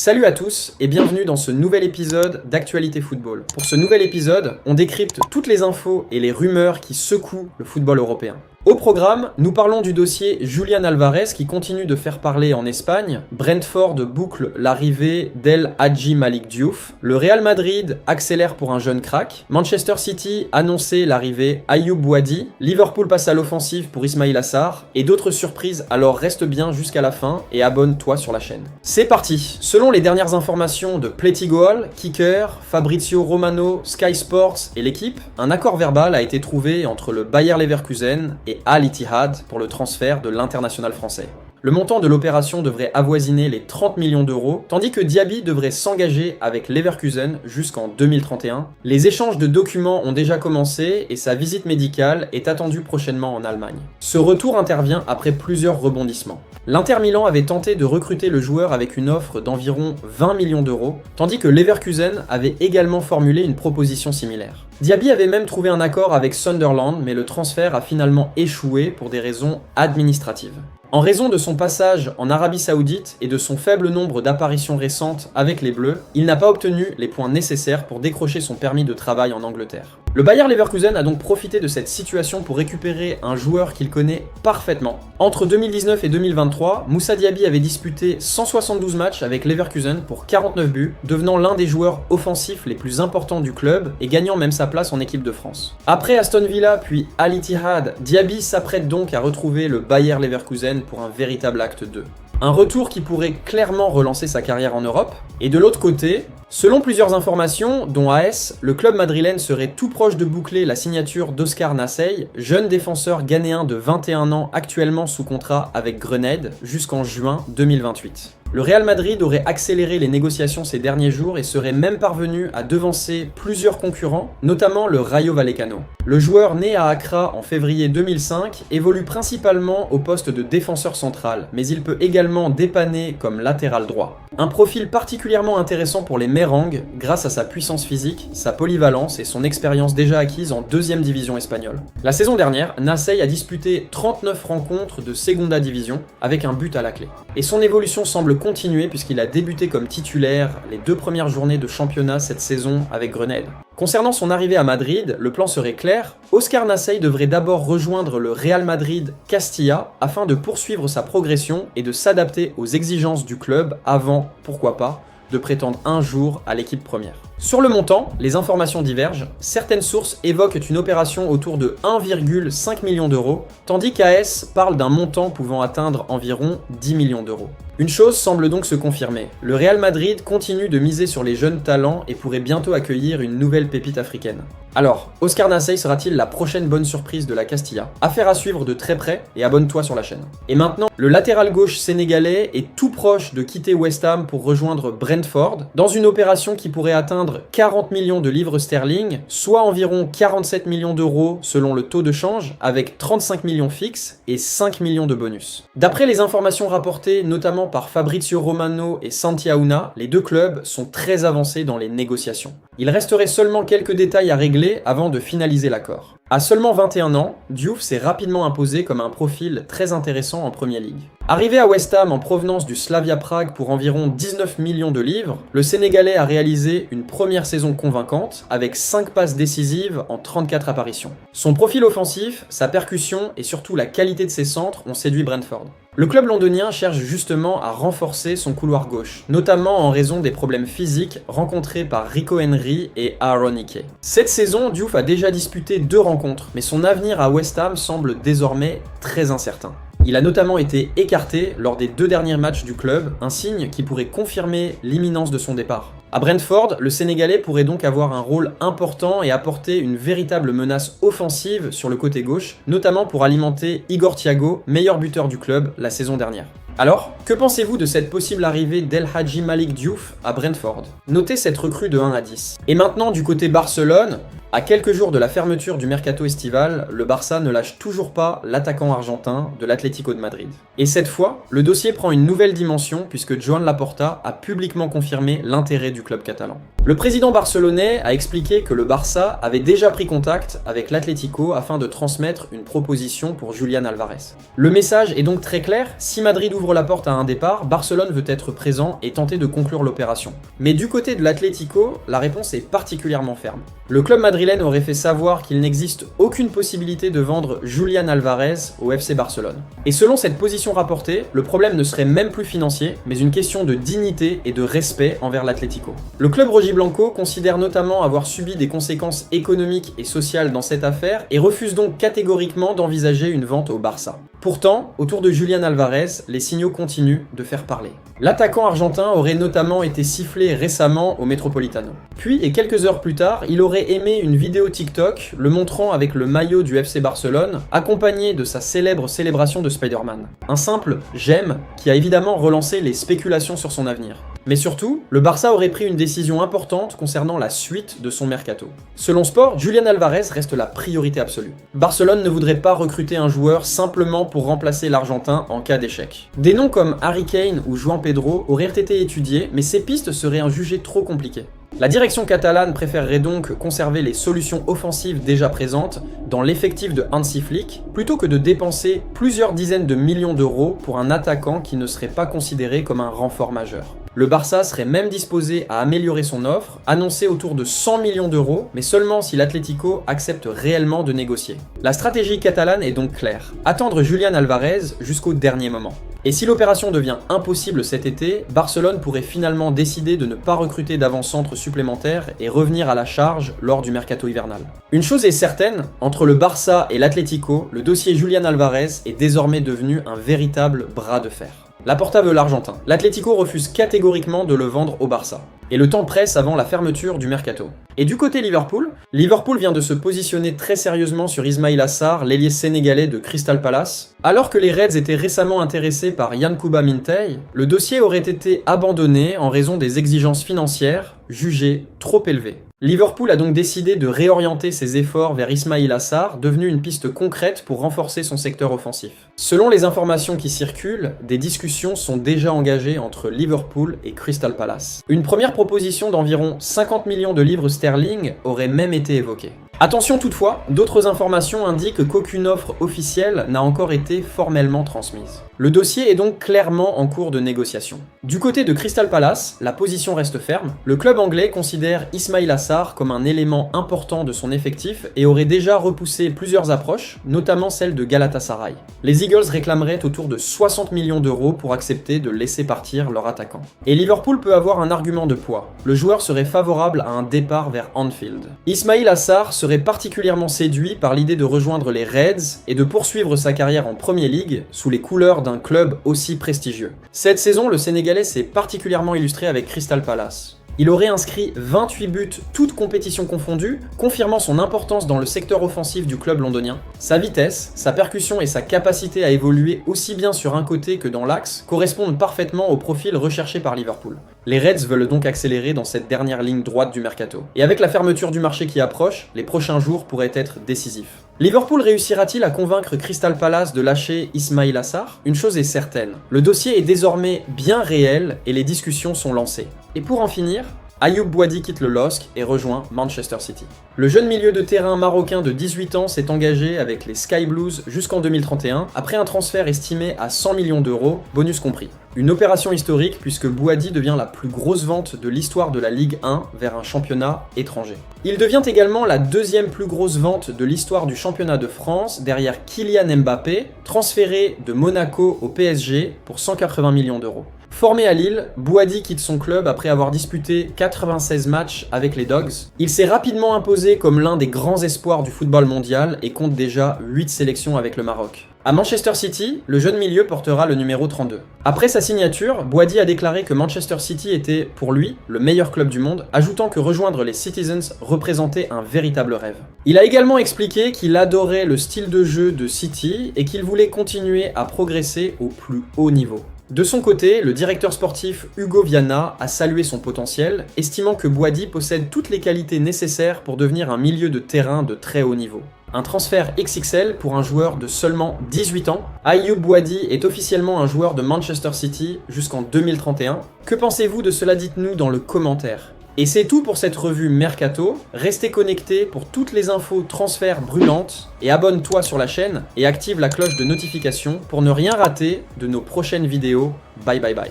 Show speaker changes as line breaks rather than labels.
Salut à tous et bienvenue dans ce nouvel épisode d'Actualité Football. Pour ce nouvel épisode, on décrypte toutes les infos et les rumeurs qui secouent le football européen. Au programme, nous parlons du dossier Julián Álvarez qui continue de faire parler en Espagne, Brentford boucle l'arrivée d'El Hadji Malick Diouf, le Real Madrid accélère pour un jeune crack, Manchester City annonçait l'arrivée Ayoub Wadi, Liverpool passe à l'offensive pour Ismaïla Sarr, et d'autres surprises, alors reste bien jusqu'à la fin et abonne-toi sur la chaîne. C'est parti. Selon les dernières informations de Playtigoal, Kicker, Fabrizio Romano, Sky Sports et l'équipe, un accord verbal a été trouvé entre le Bayer Leverkusen et Al Ittihad pour le transfert de l'international français. Le montant de l'opération devrait avoisiner les 30 millions d'euros, tandis que Diaby devrait s'engager avec Leverkusen jusqu'en 2031. Les échanges de documents ont déjà commencé et sa visite médicale est attendue prochainement en Allemagne. Ce retour intervient après plusieurs rebondissements. L'Inter Milan avait tenté de recruter le joueur avec une offre d'environ 20 millions d'euros, tandis que Leverkusen avait également formulé une proposition similaire. Diaby avait même trouvé un accord avec Sunderland, mais le transfert a finalement échoué pour des raisons administratives. En raison de son passage en Arabie Saoudite et de son faible nombre d'apparitions récentes avec les Bleus, il n'a pas obtenu les points nécessaires pour décrocher son permis de travail en Angleterre. Le Bayer Leverkusen a donc profité de cette situation pour récupérer un joueur qu'il connaît parfaitement. Entre 2019 et 2023, Moussa Diaby avait disputé 172 matchs avec Leverkusen pour 49 buts, devenant l'un des joueurs offensifs les plus importants du club et gagnant même sa place en équipe de France. Après Aston Villa puis Al Ittihad, Diaby s'apprête donc à retrouver le Bayer Leverkusen pour un véritable acte 2. Un retour qui pourrait clairement relancer sa carrière en Europe. Et de l'autre côté, selon plusieurs informations, dont AS, le club madrilène serait tout proche de boucler la signature d'Oscar Nassei, jeune défenseur ghanéen de 21 ans actuellement sous contrat avec Grenade jusqu'en juin 2028. Le Real Madrid aurait accéléré les négociations ces derniers jours et serait même parvenu à devancer plusieurs concurrents, notamment le Rayo Vallecano. Le joueur né à Accra en février 2005 évolue principalement au poste de défenseur central, mais il peut également dépanner comme latéral droit. Un profil particulièrement intéressant pour les Merengues grâce à sa puissance physique, sa polyvalence et son expérience déjà acquise en 2e division espagnole. La saison dernière, Nassei a disputé 39 rencontres de Segunda Division avec un but à la clé. Et son évolution semble continuer puisqu'il a débuté comme titulaire les 2 premières journées de championnat cette saison avec Grenade. Concernant son arrivée à Madrid, le plan serait clair. Oscar Nassei devrait d'abord rejoindre le Real Madrid Castilla afin de poursuivre sa progression et de s'adapter aux exigences du club avant, pourquoi pas, de prétendre un jour à l'équipe première. Sur le montant, les informations divergent. Certaines sources évoquent une opération autour de 1,5 million d'euros, tandis qu'AS parle d'un montant pouvant atteindre environ 10 millions d'euros. Une chose semble donc se confirmer. Le Real Madrid continue de miser sur les jeunes talents et pourrait bientôt accueillir une nouvelle pépite africaine. Alors, Oscar Nassei sera-t-il la prochaine bonne surprise de la Castilla? Affaire à suivre de très près et abonne-toi sur la chaîne. Et maintenant, le latéral gauche sénégalais est tout proche de quitter West Ham pour rejoindre Brentford dans une opération qui pourrait atteindre 40 millions de livres sterling, soit environ 47 millions d'euros selon le taux de change, avec 35 millions fixes et 5 millions de bonus. D'après les informations rapportées notamment par Fabrizio Romano et Santi Auna, les deux clubs sont très avancés dans les négociations. Il resterait seulement quelques détails à régler avant de finaliser l'accord. À seulement 21 ans, Diouf s'est rapidement imposé comme un profil très intéressant en Premier League. Arrivé à West Ham en provenance du Slavia Prague pour environ 19 millions de livres, le Sénégalais a réalisé une première saison convaincante avec 5 passes décisives en 34 apparitions. Son profil offensif, sa percussion et surtout la qualité de ses centres ont séduit Brentford. Le club londonien cherche justement à renforcer son couloir gauche, notamment en raison des problèmes physiques rencontrés par Rico Henry et Aaron Hickey. Cette saison, Diouf a déjà disputé 2 rencontres, mais son avenir à West Ham semble désormais très incertain. Il a notamment été écarté lors des 2 derniers matchs du club, un signe qui pourrait confirmer l'imminence de son départ. À Brentford, le Sénégalais pourrait donc avoir un rôle important et apporter une véritable menace offensive sur le côté gauche, notamment pour alimenter Igor Thiago, meilleur buteur du club la saison dernière. Alors, que pensez-vous de cette possible arrivée d'El Hadji Malick Diouf à Brentford? Notez cette recrue de 1 à 10. Et maintenant, du côté Barcelone, À quelques jours de la fermeture du mercato estival, le Barça ne lâche toujours pas l'attaquant argentin de l'Atlético de Madrid. Et cette fois, le dossier prend une nouvelle dimension puisque Joan Laporta a publiquement confirmé l'intérêt du club catalan. Le président barcelonais a expliqué que le Barça avait déjà pris contact avec l'Atlético afin de transmettre une proposition pour Julián Álvarez. Le message est donc très clair, si Madrid ouvre la porte à un départ, Barcelone veut être présent et tenter de conclure l'opération. Mais du côté de l'Atlético, la réponse est particulièrement ferme. Le club madrilène aurait fait savoir qu'il n'existe aucune possibilité de vendre Julián Álvarez au FC Barcelone. Et selon cette position rapportée, le problème ne serait même plus financier, mais une question de dignité et de respect envers l'Atlético. Le club rojiblanco considère notamment avoir subi des conséquences économiques et sociales dans cette affaire et refuse donc catégoriquement d'envisager une vente au Barça. Pourtant, autour de Julián Álvarez, les signaux continuent de faire parler. L'attaquant argentin aurait notamment été sifflé récemment au Metropolitano. Puis, et quelques heures plus tard, il aurait aimé une vidéo TikTok le montrant avec le maillot du FC Barcelone, accompagné de sa célèbre célébration de Spider-Man. Un simple « j'aime » qui a évidemment relancé les spéculations sur son avenir. Mais surtout, le Barça aurait pris une décision importante concernant la suite de son mercato. Selon Sport, Julián Álvarez reste la priorité absolue. Barcelone ne voudrait pas recruter un joueur simplement pour remplacer l'Argentin en cas d'échec. Des noms comme Harry Kane ou Joan Pedro auraient été étudiés, mais ces pistes seraient jugées trop compliquées. La direction catalane préférerait donc conserver les solutions offensives déjà présentes dans l'effectif de Hansi Flick, plutôt que de dépenser plusieurs dizaines de millions d'euros pour un attaquant qui ne serait pas considéré comme un renfort majeur. Le Barça serait même disposé à améliorer son offre, annoncée autour de 100 millions d'euros, mais seulement si l'Atlético accepte réellement de négocier. La stratégie catalane est donc claire, attendre Julián Álvarez jusqu'au dernier moment. Et si l'opération devient impossible cet été, Barcelone pourrait finalement décider de ne pas recruter d'avant-centre supplémentaires et revenir à la charge lors du mercato hivernal. Une chose est certaine, entre le Barça et l'Atlético, le dossier Julián Álvarez est désormais devenu un véritable bras de fer. Laporta veut l'Argentin. L'Atlético refuse catégoriquement de le vendre au Barça. Et le temps presse avant la fermeture du mercato. Et du côté Liverpool vient de se positionner très sérieusement sur Ismaïla Sarr, l'ailier sénégalais de Crystal Palace. Alors que les Reds étaient récemment intéressés par Yankuba Minteh, le dossier aurait été abandonné en raison des exigences financières jugées trop élevées. Liverpool a donc décidé de réorienter ses efforts vers Ismaïla Sarr, devenu une piste concrète pour renforcer son secteur offensif. Selon les informations qui circulent, des discussions sont déjà engagées entre Liverpool et Crystal Palace. Une première proposition d'environ 50 millions de livres sterling aurait même été évoquée. Attention toutefois, d'autres informations indiquent qu'aucune offre officielle n'a encore été formellement transmise. Le dossier est donc clairement en cours de négociation. Du côté de Crystal Palace, la position reste ferme. Le club anglais considère Ismaïla Sarr comme un élément important de son effectif et aurait déjà repoussé plusieurs approches, notamment celle de Galatasaray. Les Eagles réclameraient autour de 60 millions d'euros pour accepter de laisser partir leur attaquant. Et Liverpool peut avoir un argument de poids. Le joueur serait favorable à un départ vers Anfield. Ismaïla Sarr serait particulièrement séduit par l'idée de rejoindre les Reds et de poursuivre sa carrière en Premier League sous les couleurs d'un club aussi prestigieux. Cette saison, le Sénégalais s'est particulièrement illustré avec Crystal Palace. Il aurait inscrit 28 buts, toutes compétitions confondues, confirmant son importance dans le secteur offensif du club londonien. Sa vitesse, sa percussion et sa capacité à évoluer aussi bien sur un côté que dans l'axe correspondent parfaitement au profil recherché par Liverpool. Les Reds veulent donc accélérer dans cette dernière ligne droite du mercato. Et avec la fermeture du marché qui approche, les prochains jours pourraient être décisifs. Liverpool réussira-t-il à convaincre Crystal Palace de lâcher Ismaïla Sarr ? Une chose est certaine, le dossier est désormais bien réel et les discussions sont lancées. Et pour en finir, Ayoub Boadi quitte le LOSC et rejoint Manchester City. Le jeune milieu de terrain marocain de 18 ans s'est engagé avec les Sky Blues jusqu'en 2031, après un transfert estimé à 100 millions d'euros, bonus compris. Une opération historique puisque Boadi devient la plus grosse vente de l'histoire de la Ligue 1 vers un championnat étranger. Il devient également la deuxième plus grosse vente de l'histoire du championnat de France derrière Kylian Mbappé, transféré de Monaco au PSG pour 180 millions d'euros. Formé à Lille, Boadi quitte son club après avoir disputé 96 matchs avec les Dogs. Il s'est rapidement imposé comme l'un des grands espoirs du football mondial et compte déjà 8 sélections avec le Maroc. À Manchester City, le jeune milieu portera le numéro 32. Après sa signature, Boadi a déclaré que Manchester City était, pour lui, le meilleur club du monde, ajoutant que rejoindre les Citizens représentait un véritable rêve. Il a également expliqué qu'il adorait le style de jeu de City et qu'il voulait continuer à progresser au plus haut niveau. De son côté, le directeur sportif Hugo Viana a salué son potentiel, estimant que Boady possède toutes les qualités nécessaires pour devenir un milieu de terrain de très haut niveau. Un transfert XXL pour un joueur de seulement 18 ans. Ayoub Boady est officiellement un joueur de Manchester City jusqu'en 2031. Que pensez-vous de cela? Dites-nous dans le commentaire. Et c'est tout pour cette revue Mercato. Restez connectés pour toutes les infos transferts brûlantes et abonne-toi sur la chaîne et active la cloche de notification pour ne rien rater de nos prochaines vidéos. Bye bye bye.